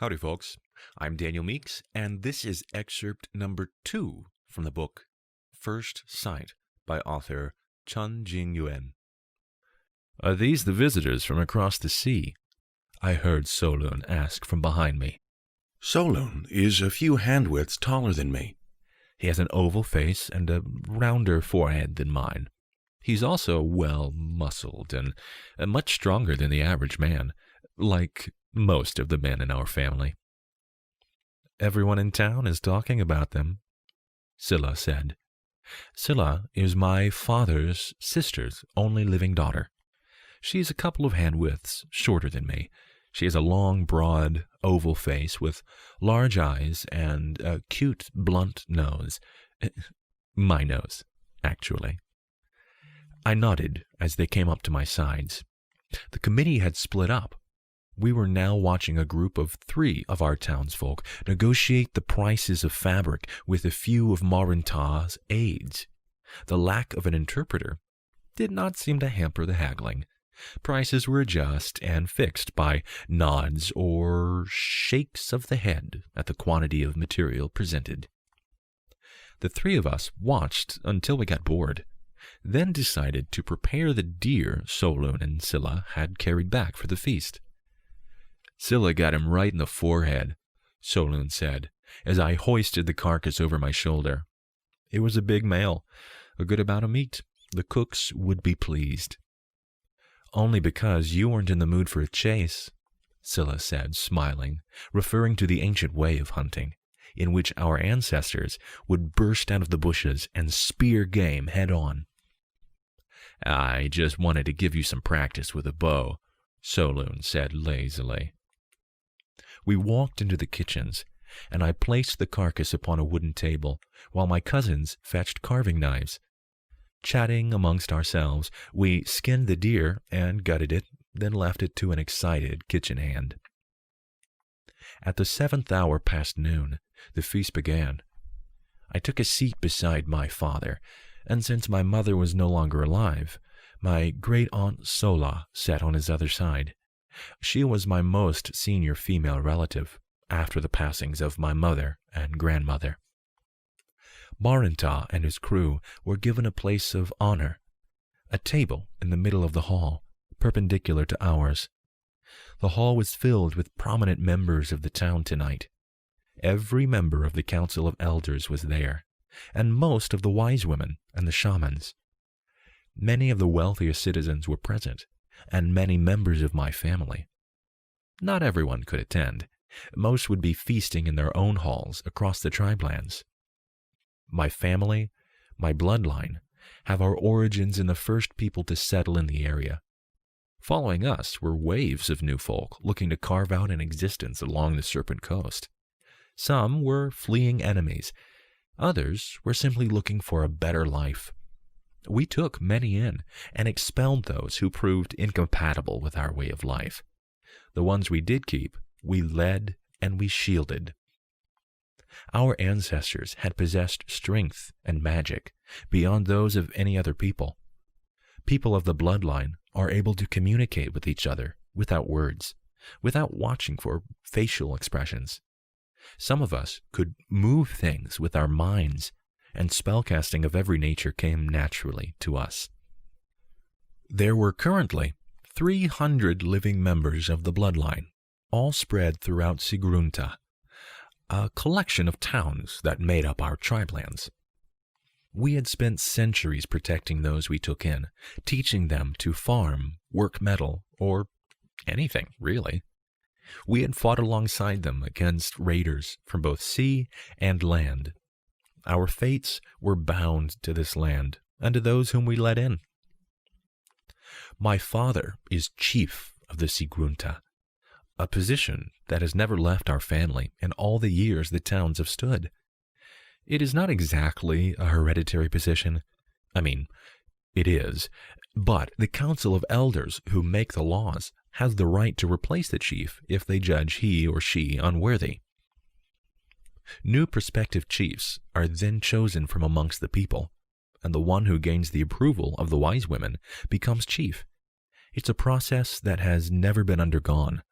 Howdy, folks. I'm Daniel Meeks, and this is excerpt number 2 from the book First Sight by author Chun Jing Yuan. "Are these the visitors from across the sea?" I heard Solun ask from behind me. Solun is a few hand-widths taller than me. He has an oval face and a rounder forehead than mine. He's also well-muscled and much stronger than the average man, like most of the men in our family. "Everyone in town is talking about them," Scylla said. Scylla is my father's sister's only living daughter. She's a couple of hand-widths shorter than me. She has a long, broad, oval face with large eyes and a cute, blunt nose. My nose, actually. I nodded as they came up to my sides. The committee had split up. We were now watching a group of 3 of our townsfolk negotiate the prices of fabric with a few of Marintah's aides. The lack of an interpreter did not seem to hamper the haggling. Prices were adjusted and fixed by nods or shakes of the head at the quantity of material presented. The 3 of us watched until we got bored, then decided to prepare the deer Solun and Scylla had carried back for the feast. "Scylla got him right in the forehead," Solun said, as I hoisted the carcass over my shoulder. It was a big male, a good amount of meat. The cooks would be pleased. "Only because you weren't in the mood for a chase," Scylla said, smiling, referring to the ancient way of hunting, in which our ancestors would burst out of the bushes and spear game head-on. "I just wanted to give you some practice with a bow," Solun said lazily. We walked into the kitchens, and I placed the carcass upon a wooden table, while my cousins fetched carving knives. Chatting amongst ourselves, we skinned the deer and gutted it, then left it to an excited kitchen hand. At the 7th hour past noon, the feast began. I took a seat beside my father, and since my mother was no longer alive, my great-aunt Sola sat on his other side. She was my most senior female relative, after the passings of my mother and grandmother. Marintah and his crew were given a place of honor, a table in the middle of the hall, perpendicular to ours. The hall was filled with prominent members of the town tonight. Every member of the Council of Elders was there, and most of the wise women and the shamans. Many of the wealthier citizens were present, and many members of my family. Not everyone could attend. Most would be feasting in their own halls across the tribelands. My family, my bloodline, have our origins in the first people to settle in the area. Following us were waves of new folk looking to carve out an existence along the Serpent Coast. Some were fleeing enemies. Others were simply looking for a better life. We took many in and expelled those who proved incompatible with our way of life. The ones we did keep, we led and we shielded. Our ancestors had possessed strength and magic beyond those of any other people. People of the bloodline are able to communicate with each other without words, without watching for facial expressions. Some of us could move things with our minds, and spellcasting of every nature came naturally to us. There were currently 300 living members of the bloodline, all spread throughout Sigrunta, a collection of towns that made up our tribelands. We had spent centuries protecting those we took in, teaching them to farm, work metal, or anything, really. We had fought alongside them against raiders from both sea and land. Our fates were bound to this land and to those whom we let in. My father is chief of the Sigrunta, a position that has never left our family in all the years the towns have stood. It is not exactly a hereditary position. I mean, it is, but the Council of Elders who make the laws has the right to replace the chief if they judge he or she unworthy. New prospective chiefs are then chosen from amongst the people, and the one who gains the approval of the wise women becomes chief. It's a process that has never been undergone,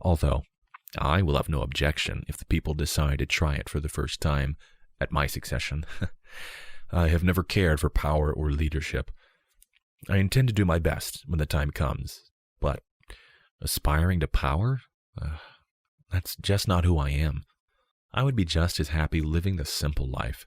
although I will have no objection if the people decide to try it for the first time at my succession. I have never cared for power or leadership. I intend to do my best when the time comes, but aspiring to power? That's just not who I am. I would be just as happy living the simple life.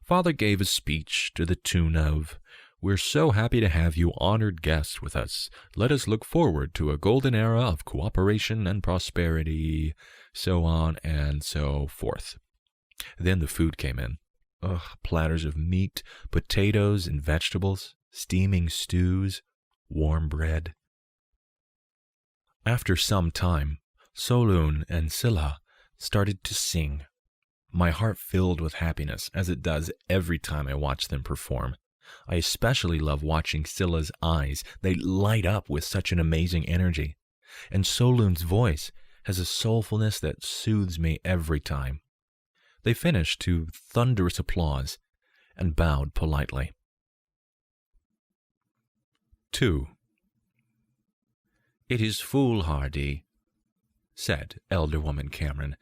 Father gave a speech to the tune of, "We're so happy to have you honored guests with us. Let us look forward to a golden era of cooperation and prosperity," so on and so forth. Then the food came in. Platters of meat, potatoes and vegetables, steaming stews, warm bread. After some time, Solun and Scylla started to sing. My heart filled with happiness, as it does every time I watch them perform. I especially love watching Scylla's eyes. They light up with such an amazing energy. And Solun's voice has a soulfulness that soothes me every time. They finished to thunderous applause and bowed politely. 2. "It is foolhardy," said Elder Woman Cameron.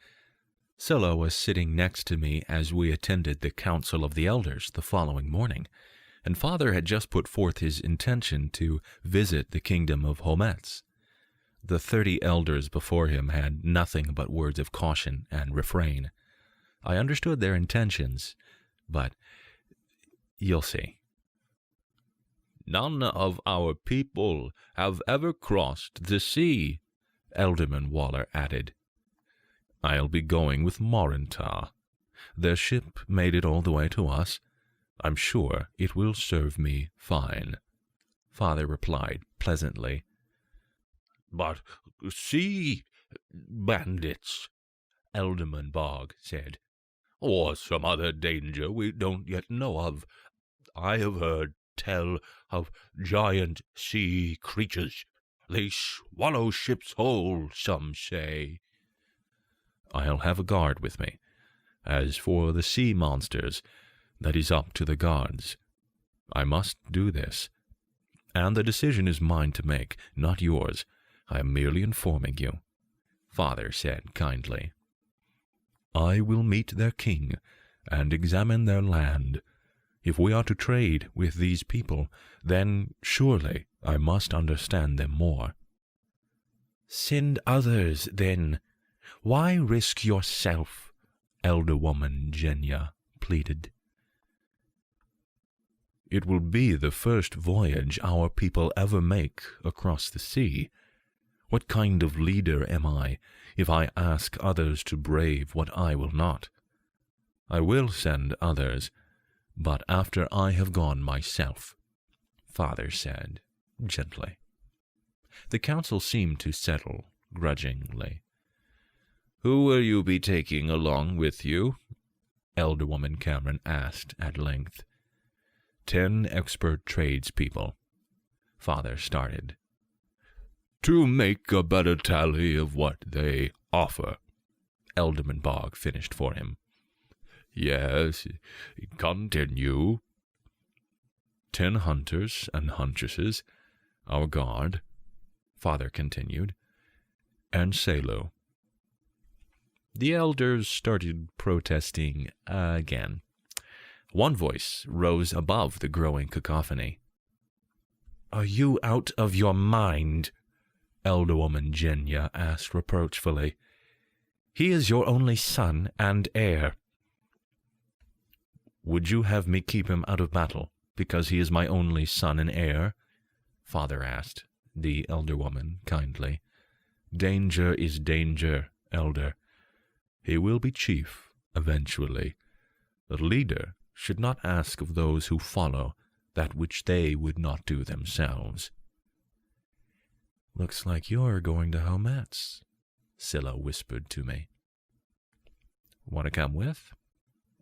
Scylla was sitting next to me as we attended the Council of the Elders the following morning, and Father had just put forth his intention to visit the kingdom of Hometz. The 30 elders before him had nothing but words of caution and refrain. I understood their intentions, but you'll see. "None of our people have ever crossed the sea," Alderman Waller added. "I'll be going with Morintar. Their ship made it all the way to us. I'm sure it will serve me fine," Father replied pleasantly. "But sea bandits," Alderman Bog said, "or some other danger we don't yet know of. I have heard tell of giant sea creatures. They swallow ships whole, some say." "I'll have a guard with me. As for the sea monsters, that is up to the gods. I must do this, and the decision is mine to make, not yours. I am merely informing you," Father said kindly. "I will meet their king and examine their land. If we are to trade with these people, then surely I must understand them more." "Send others, then. Why risk yourself?" Elder Woman Genya pleaded. "It will be the first voyage our people ever make across the sea. What kind of leader am I if I ask others to brave what I will not? I will send others, but after I have gone myself," Father said gently. The council seemed to settle grudgingly. "Who will you be taking along with you?" Elderwoman Cameron asked at length. 10 expert tradespeople," Father started. "To make a better tally of what they offer," Alderman Bog finished for him. "Yes, continue." 10 hunters and huntresses, our guard," Father continued, "and Salo." The elders started protesting again. One voice rose above the growing cacophony. "Are you out of your mind?" Elderwoman Genya asked reproachfully. "He is your only son and heir." "Would you have me keep him out of battle because he is my only son and heir?" Father asked the elder woman kindly. "Danger is danger, elder. He will be chief eventually. A leader should not ask of those who follow that which they would not do themselves." "Looks like you're going to Hometz," Scylla whispered to me. "Want to come with?"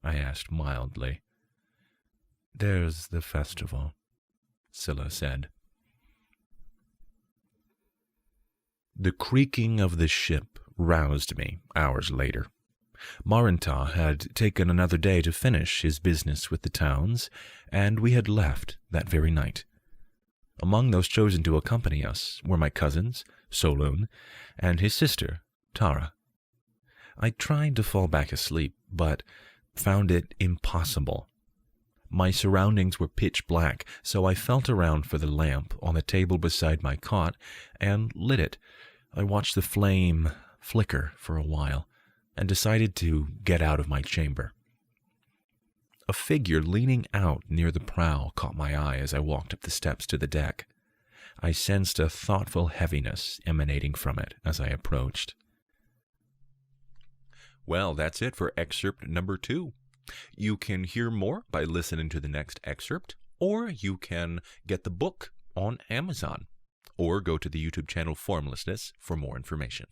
I asked mildly. "There's the festival," Scylla said. The creaking of the ship roused me hours later. Morintar had taken another day to finish his business with the towns, and we had left that very night. Among those chosen to accompany us were my cousins, Solon, and his sister, Tara. I tried to fall back asleep, but found it impossible. My surroundings were pitch black, so I felt around for the lamp on the table beside my cot and lit it. I watched the flame flicker for a while and decided to get out of my chamber. A figure leaning out near the prow caught my eye as I walked up the steps to the deck. I sensed a thoughtful heaviness emanating from it as I approached. Well, that's it for excerpt number 2. You can hear more by listening to the next excerpt, or you can get the book on Amazon, or go to the YouTube channel Formlessness for more information.